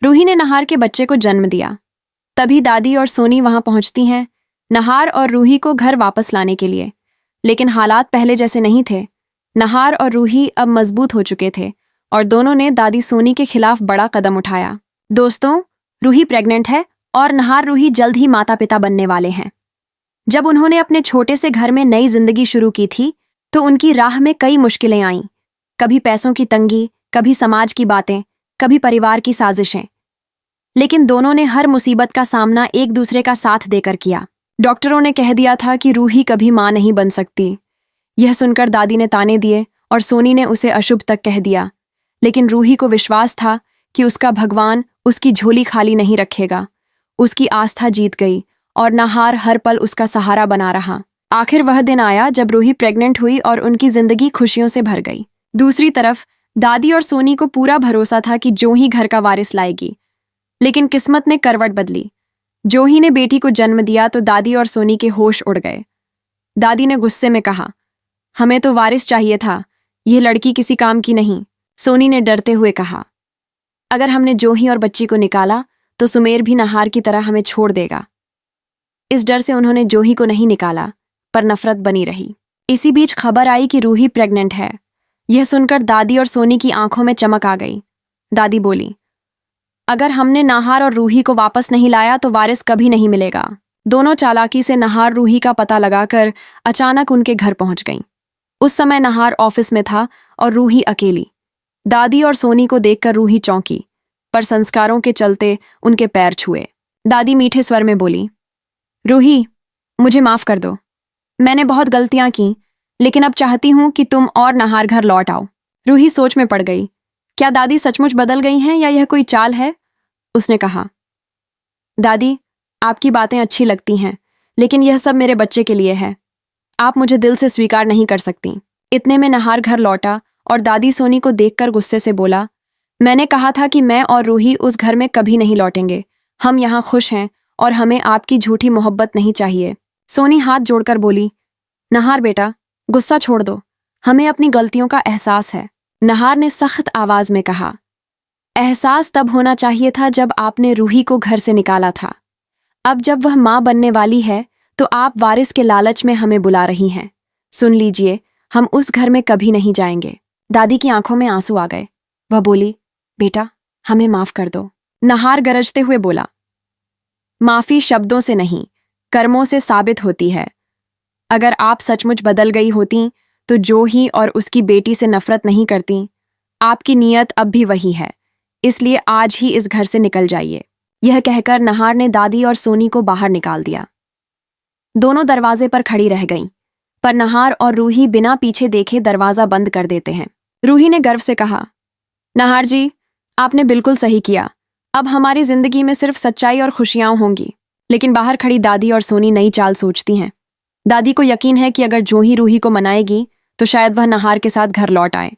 रूही ने नहार के बच्चे को जन्म दिया। तभी दादी और सोनी वहां पहुंचती हैं नहार और रूही को घर वापस लाने के लिए। लेकिन हालात पहले जैसे नहीं थे। नहार और रूही अब मजबूत हो चुके थे और दोनों ने दादी सोनी के खिलाफ बड़ा कदम उठाया। दोस्तों, रूही प्रेग्नेंट है और नहार रूही जल्द ही माता पिता बनने वाले हैं। जब उन्होंने अपने छोटे से घर में नई जिंदगी शुरू की थी तो उनकी राह में कई मुश्किलें आईं। कभी पैसों की तंगी, कभी समाज की बातें, कभी परिवार की साजिशें। लेकिन दोनों ने हर मुसीबत का सामना एक दूसरे का साथ देकर किया। डॉक्टरों ने कह दिया था कि रूही कभी मां नहीं बन सकती। यह सुनकर दादी ने ताने दिए और सोनी ने उसे अशुभ तक कह दिया। लेकिन रूही को विश्वास था कि उसका भगवान उसकी झोली खाली नहीं रखेगा। उसकी आस्था जीत गई और नहार हर पल उसका सहारा बना रहा। आखिर वह दिन आया जब रूही प्रेग्नेंट हुई और उनकी जिंदगी खुशियों से भर गई। दूसरी तरफ दादी और सोनी को पूरा भरोसा था कि जोही घर का वारिस लाएगी। लेकिन किस्मत ने करवट बदली। जोही ने बेटी को जन्म दिया तो दादी और सोनी के होश उड़ गए। दादी ने गुस्से में कहा, हमें तो वारिस चाहिए था, यह लड़की किसी काम की नहीं। सोनी ने डरते हुए कहा, अगर हमने जोही और बच्ची को निकाला तो सुमेर भी नहार की तरह हमें छोड़ देगा। इस डर से उन्होंने जोही को नहीं निकाला, पर नफरत बनी रही। इसी बीच खबर आई कि रूही प्रेग्नेंट है। यह सुनकर दादी और सोनी की आंखों में चमक आ गई। दादी बोली, अगर हमने नहार और रूही को वापस नहीं लाया तो वारिस कभी नहीं मिलेगा। दोनों चालाकी से नहार रूही का पता लगाकर अचानक उनके घर पहुंच गईं। उस समय नहार ऑफिस में था और रूही अकेली। दादी और सोनी को देखकर रूही चौंकी, पर संस्कारों के चलते उनके पैर छुए। दादी मीठे स्वर में बोली, रूही, मुझे माफ कर दो। मैंने बहुत गलतियां की, लेकिन अब चाहती हूं कि तुम और नहार घर लौट आओ। रूही सोच में पड़ गई। क्या दादी सचमुच बदल गई हैं या यह कोई चाल है? उसने कहा, दादी, आपकी बातें अच्छी लगती हैं, लेकिन यह सब मेरे बच्चे के लिए है। आप मुझे दिल से स्वीकार नहीं कर सकती। इतने में नहार घर लौटा और दादी सोनी को देखकर गुस्से से बोला, मैंने कहा था कि मैं और रूही उस घर में कभी नहीं लौटेंगे। हम यहाँ खुश हैं और हमें आपकी झूठी मोहब्बत नहीं चाहिए। सोनी हाथ जोड़कर बोली, नहार बेटा, गुस्सा छोड़ दो, हमें अपनी गलतियों का एहसास है। नहार ने सख्त आवाज में कहा, एहसास तब होना चाहिए था जब आपने रूही को घर से निकाला था। अब जब वह मां बनने वाली है तो आप वारिस के लालच में हमें बुला रही हैं। सुन लीजिए, हम उस घर में कभी नहीं जाएंगे। दादी की आंखों में आंसू आ गए। वह बोली, बेटा, हमें माफ कर दो। नहार गरजते हुए बोला, माफी शब्दों से नहीं, कर्मों से साबित होती है। अगर आप सचमुच बदल गई होती तो जोही और उसकी बेटी से नफरत नहीं करती। आपकी नीयत अब भी वही है, इसलिए आज ही इस घर से निकल जाइए। यह कहकर नहार ने दादी और सोनी को बाहर निकाल दिया। दोनों दरवाजे पर खड़ी रह गईं, पर नहार और रूही बिना पीछे देखे दरवाजा बंद कर देते हैं। रूही ने गर्व से कहा, नहार जी, आपने बिल्कुल सही किया। अब हमारी जिंदगी में सिर्फ सच्चाई और खुशियां होंगी। लेकिन बाहर खड़ी दादी और सोनी नई चाल सोचती हैं। दादी को यकीन है कि अगर जोही रूही को मनाएगी तो शायद वह नहार के साथ घर लौट आए।